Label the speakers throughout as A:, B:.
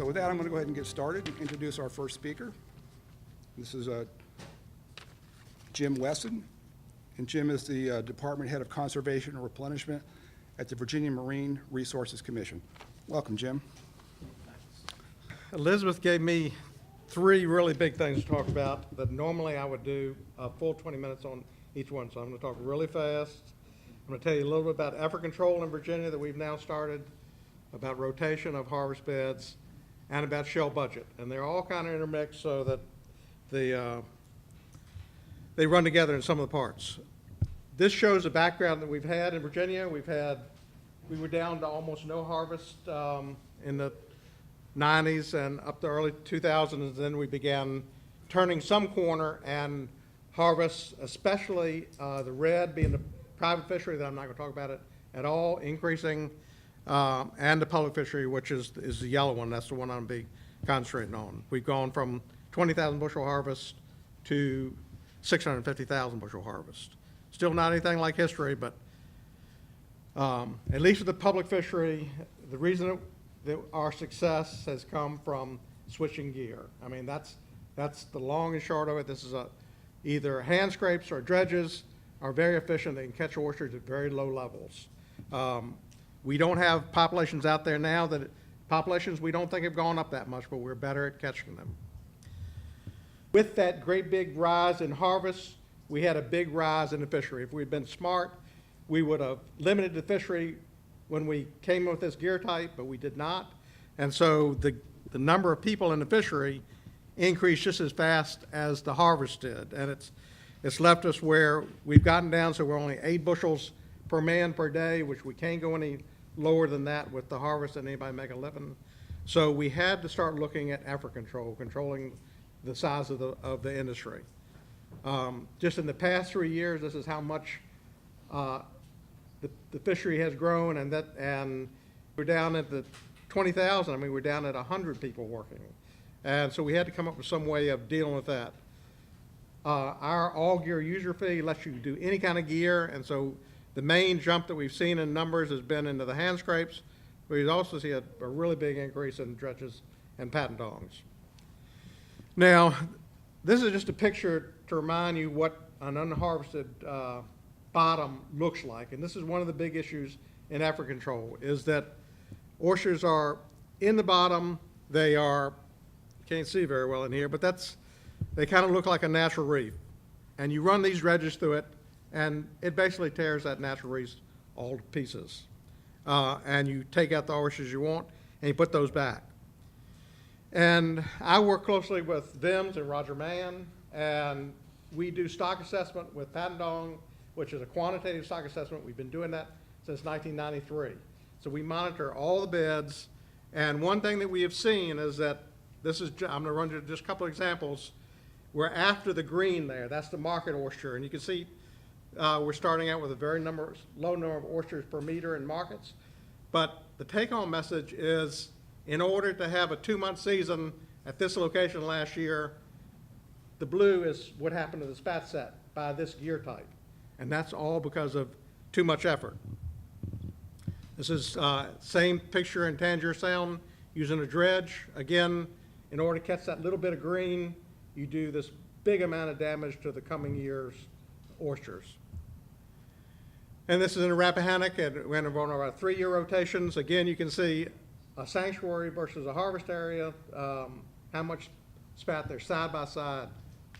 A: So with that, I'm going to go ahead and get started and introduce our first speaker. This is Jim Wesson, and Jim is the Department Head of Conservation and Replenishment at the Virginia Marine Resources Commission. Welcome, Jim.
B: Elizabeth gave me three really big things to talk about that normally I would do a full 20 minutes on each one, so I'm going to talk really fast. I'm going to tell you a little bit about effort control in Virginia that we've now started, about rotation of harvest beds, and about shell budget. And they're all kind of intermixed so that they run together in some of the parts. This shows the background that we've had in Virginia. We were down to almost no harvest in the 90s and up to early 2000s, and then we began turning some corner and harvest, especially the red being the private fishery that I'm not going to talk about it at all, increasing, and the public fishery, which is the yellow one. That's the one I'm be concentrating on. We've gone from 20,000 bushel harvest to 650,000 bushel harvest. Still not anything like history, but at least with the public fishery, the reason that our success has come from switching gear. I mean, that's the long and short of it. This is either hand scrapes or dredges are very efficient. They can catch oysters at very low levels. We don't have populations out there now populations we don't think have gone up that much, but we're better at catching them. With that great big rise in harvest, we had a big rise in the fishery. If we'd been smart, we would have limited the fishery when we came with this gear type, but we did not. And so the number of people in the fishery increased just as fast as the harvest did. And it's left us where we've gotten down so we're only 8 bushels per man per day, which we can't go any lower than that with the harvest and anybody make a living. So we had to start looking at effort control, controlling the size of the industry. Just in the past 3 years, this is how much the fishery has grown, and we're down at the 20,000. I mean, we're down at 100 people working. And so we had to come up with some way of dealing with that. Our all gear user fee lets you do any kind of gear, and so the main jump that we've seen in numbers has been into the hand scrapes. We also see a really big increase in dredges and patent dongs. Now, this is just a picture to remind you what an unharvested bottom looks like. And this is one of the big issues in effort control, is that oysters are in the bottom. They are, can't see very well in here, but they kind of look like a natural reef. And you run these dredges through it, and it basically tears that natural reef all to pieces. And you take out the oysters you want, and you put those back. And I work closely with VIMS and Roger Mann, and we do stock assessment with patent dong, which is a quantitative stock assessment. We've been doing that since 1993. So we monitor all the beds, and one thing that we have seen is that I'm going to run through just a couple of examples. We're after the green there. That's the market oyster, and you can see we're starting out with a very low number of oysters per meter in markets. But the take-home message is, in order to have a 2-month season at this location last year, the blue is what happened to the spat set by this gear type. And that's all because of too much effort. This is same picture in Tangier Sound using a dredge. Again, in order to catch that little bit of green, you do this big amount of damage to the coming year's oysters. And this is in a Rappahannock, and we're going to run about 3-year rotations. Again, you can see a sanctuary versus a harvest area, how much spat there's side by side,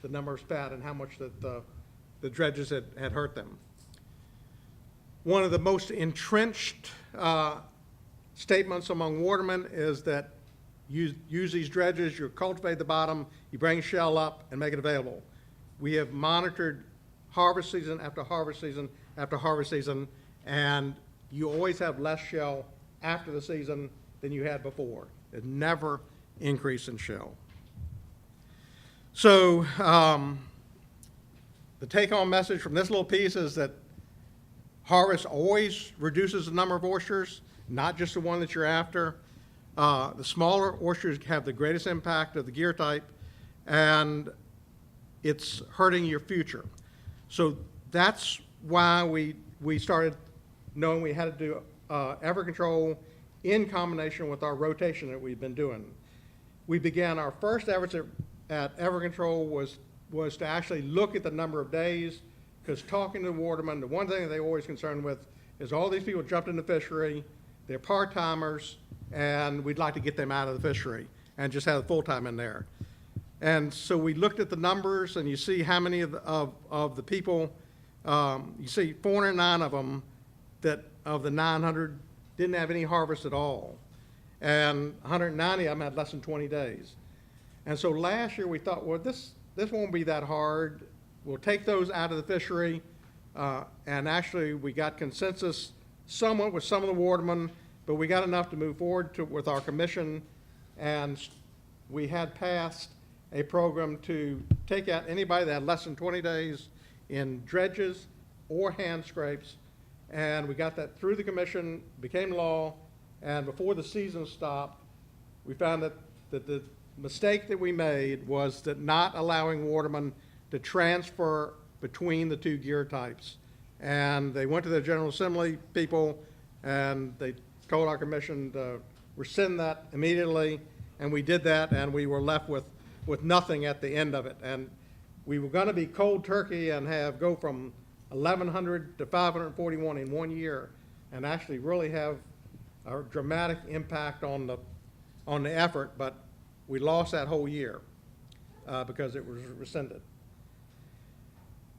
B: the number of spat, and how much that the dredges had hurt them. One of the most entrenched statements among watermen is that you use these dredges, you cultivate the bottom, you bring shell up and make it available. We have monitored harvest season after harvest season after harvest season, and you always have less shell after the season than you had before. It never increased in shell. So the take-home message from this little piece is that harvest always reduces the number of oysters, not just the one that you're after. The smaller oysters have the greatest impact of the gear type, and it's hurting your future. So that's why we started knowing we had to do effort control in combination with our rotation that we've been doing. we began our first efforts at effort control was to actually look at the number of days, because talking to the watermen, the one thing that they're always concerned with is all these people jumped in the fishery, they're part-timers, and we'd like to get them out of the fishery and just have a full-time in there. And so we looked at the numbers, and you see how many of the people, you see 409 of them that of the 900 didn't have any harvest at all. And 190 of them had less than 20 days. And so last year we thought, well, this won't be that hard. We'll take those out of the fishery. And actually we got consensus somewhat with some of the watermen, but we got enough to move forward with our commission. And we had passed a program to take out anybody that had less than 20 days in dredges or handscrapes. And we got that through the commission, became law, and before the season stopped, we found that the mistake that we made was that not allowing watermen to transfer between the two gear types. And they went to the General Assembly people, and they told our commission to rescind that immediately, and we did that, and we were left with nothing at the end of it. And we were going to be cold turkey and go from 1,100 to 541 in 1 year, and actually really have a dramatic impact on the effort, but we lost that whole year because it was rescinded.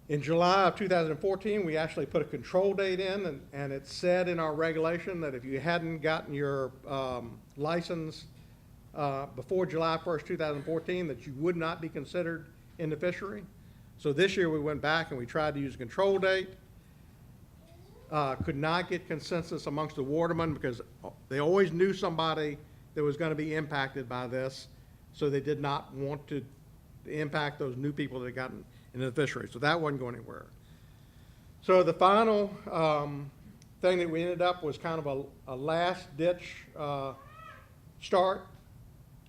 B: In July of 2014, we actually put a control date in, and it said in our regulation that if you hadn't gotten your license before July 1st, 2014, that you would not be considered in the fishery. So this year we went back and we tried to use a control date. Could not get consensus amongst the watermen because they always knew somebody that was going to be impacted by this, so they did not want to impact those new people that had gotten into the fishery. So that wasn't going anywhere. So the final thing that we ended up was kind of a last-ditch start.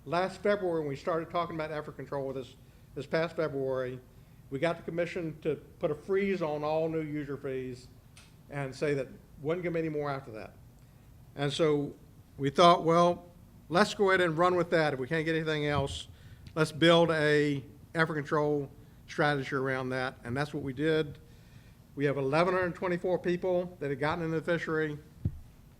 B: Last February, when we started talking about effort control this past February, we got the commission to put a freeze on all new user fees and say that wasn't going to be any more after that. And so we thought, well, let's go ahead and run with that. If we can't get anything else, let's build a effort control strategy around that, and that's what we did. We have 1,124 people that have gotten into the fishery.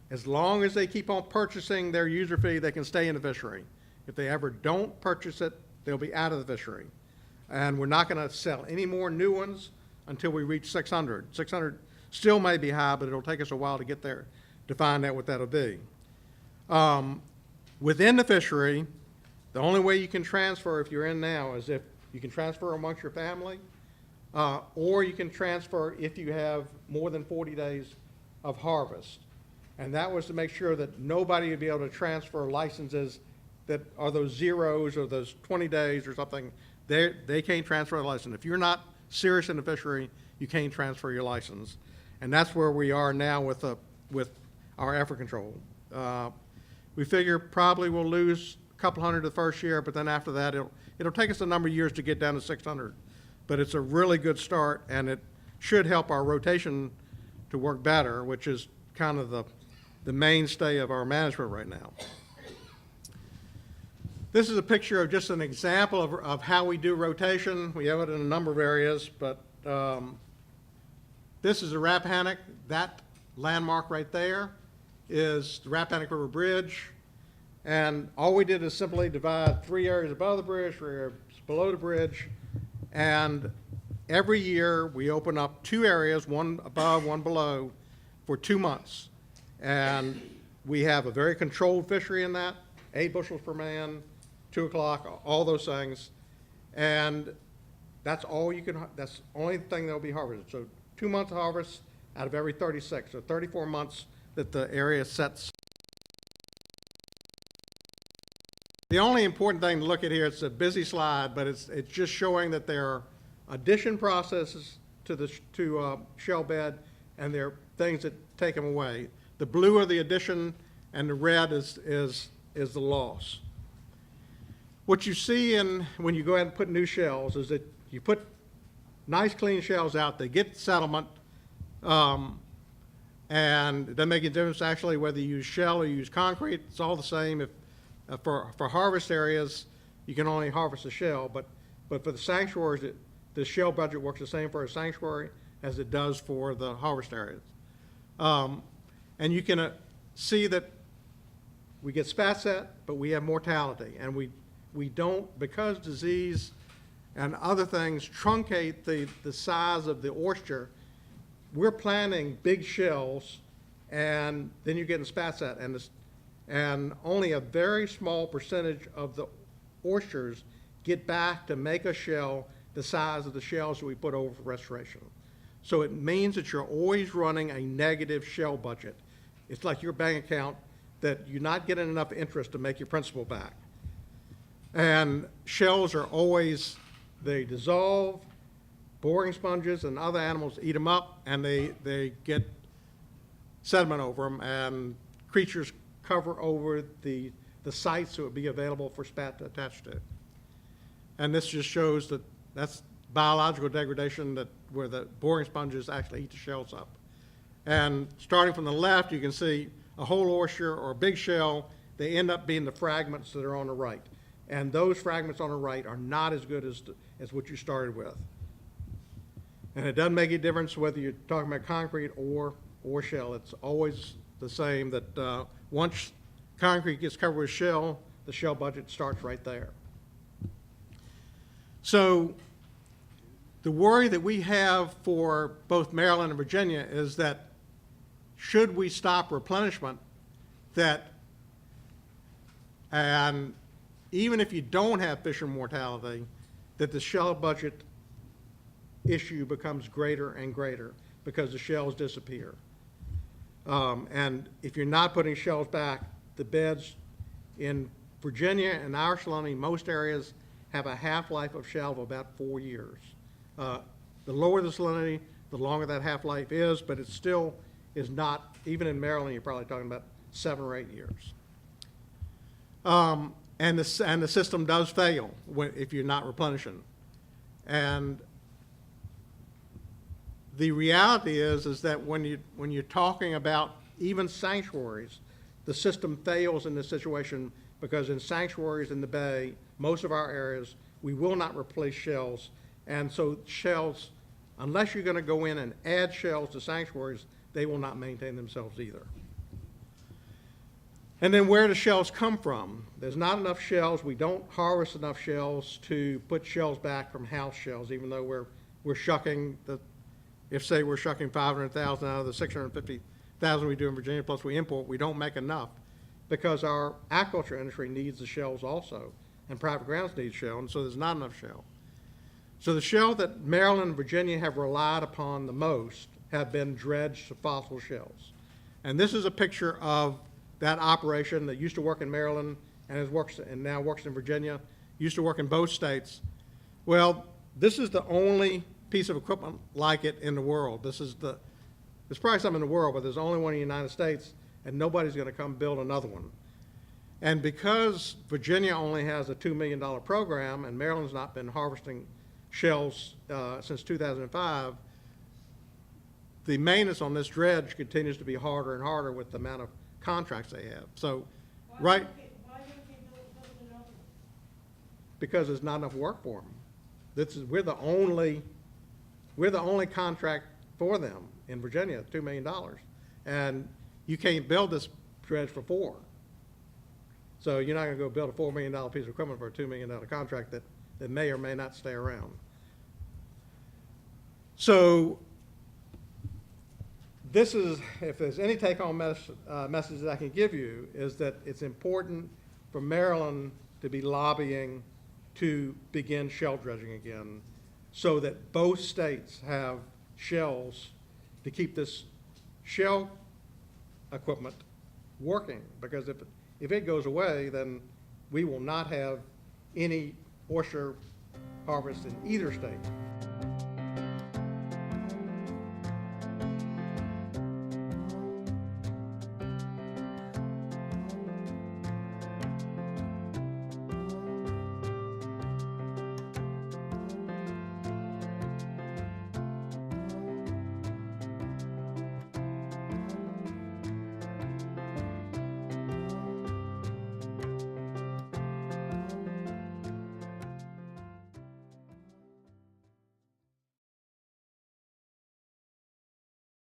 B: As long as they keep on purchasing their user fee, they can stay in the fishery. If they ever don't purchase it, they'll be out of the fishery. And we're not going to sell any more new ones until we reach 600. 600 still may be high, but it'll take us a while to get there to find out what that'll be. Within the fishery, the only way you can transfer if you're in now is if you can transfer amongst your family, or you can transfer if you have more than 40 days of harvest. And that was to make sure that nobody would be able to transfer licenses that are those zeros or those 20 days or something. They can't transfer a license. If you're not serious in the fishery, you can't transfer your license. And that's where we are now with our effort control. We figure probably we'll lose a couple hundred the first year, but then after that, it'll take us a number of years to get down to 600. But it's a really good start, and it should help our rotation to work better, which is kind of the mainstay of our management right now. This is a picture of just an example of how we do rotation. We have it in a number of areas, but this is the Rappahannock. That landmark right there is the Rappahannock River Bridge. And all we did is simply divide 3 areas above the bridge, 3 areas below the bridge. And every year we open up 2 areas, one above, one below, for 2 months. And we have a very controlled fishery in that, 8 bushels per man, 2 o'clock, all those things. And that's all that's the only thing that'll be harvested. So 2 months of harvest out of every 36, so 34 months that the area sets. The only important thing to look at here, it's a busy slide, but it's just showing that there are addition processes to the shell bed, and there are things that take them away. The blue are the addition, and the red is the loss. What you see when you go ahead and put new shells is that you put nice clean shells out, they get settlement, and it doesn't make a difference actually whether you use shell or you use concrete. It's all the same. For harvest areas, you can only harvest the shell, but for the sanctuaries, the shell budget works the same for a sanctuary as it does for the harvest areas. And you can see that we get spat set, but we have mortality, and we don't, because disease and other things truncate the size of the oyster. We're planting big shells, and then you're getting spat set, and only a very small percentage of the oysters get back to make a shell the size of the shells that we put over for restoration. So it means that you're always running a negative shell budget. It's like your bank account that you're not getting enough interest to make your principal back. And shells are always, they dissolve, boring sponges and other animals eat them up, and they get sediment over them, and creatures cover over the sites that would be available for spat to attach to. And this just shows that that's biological degradation, that where the boring sponges actually eat the shells up. And starting from the left, you can see a whole oyster or a big shell. They end up being the fragments that are on the right. And those fragments on the right are not as good as what you started with. And it doesn't make a difference whether you're talking about concrete or shell. It's always the same, that once concrete gets covered with shell, the shell budget starts right there. So the worry that we have for both Maryland and Virginia is that should we stop replenishment, and even if you don't have fisher mortality, that the shell budget issue becomes greater and greater because the shells disappear. And if you're not putting shells back, the beds in Virginia and our salinity, most areas have a half-life of shell of about 4 years. The lower the salinity, the longer that half-life is, but it still is not, even in Maryland, you're probably talking about 7 or 8 years. And the system does fail if you're not replenishing. And the reality is that when you're talking about even sanctuaries, the system fails in this situation, because in sanctuaries in the bay, most of our areas, we will not replace shells. And so shells, unless you're going to go in and add shells to sanctuaries, they will not maintain themselves either. And then where do shells come from? There's not enough shells. We don't harvest enough shells to put shells back from house shells, even though we're shucking say we're shucking 500,000 out of the 650,000 we do in Virginia, plus we import, we don't make enough, because our aquaculture industry needs the shells also, and private grounds need shell, and so there's not enough shell. So the shell that Maryland and Virginia have relied upon the most have been dredged fossil shells. And this is a picture of that operation that used to work in Maryland and now works in Virginia, used to work in both states. Well, this is the only piece of equipment like it in the world. There's probably some in the world, but there's only one in the United States, and nobody's going to come build another one. And because Virginia only has a $2 million program, and Maryland's not been harvesting shells since 2005, the maintenance on this dredge continues to be harder and harder with the amount of contracts they have. So, why don't they build another one? Because there's not enough work for them. We're the only contract for them in Virginia, $2 million, and you can't build this dredge for $4 million. So you're not going to go build a $4 million piece of equipment for a $2 million contract that may or may not stay around. So this is, if there's any take-home message that I can give you, is that it's important for Maryland to be lobbying to begin shell dredging again, so that both states have shells to keep this shell equipment working. Because if it goes away, then we will not have any oyster harvest in either state.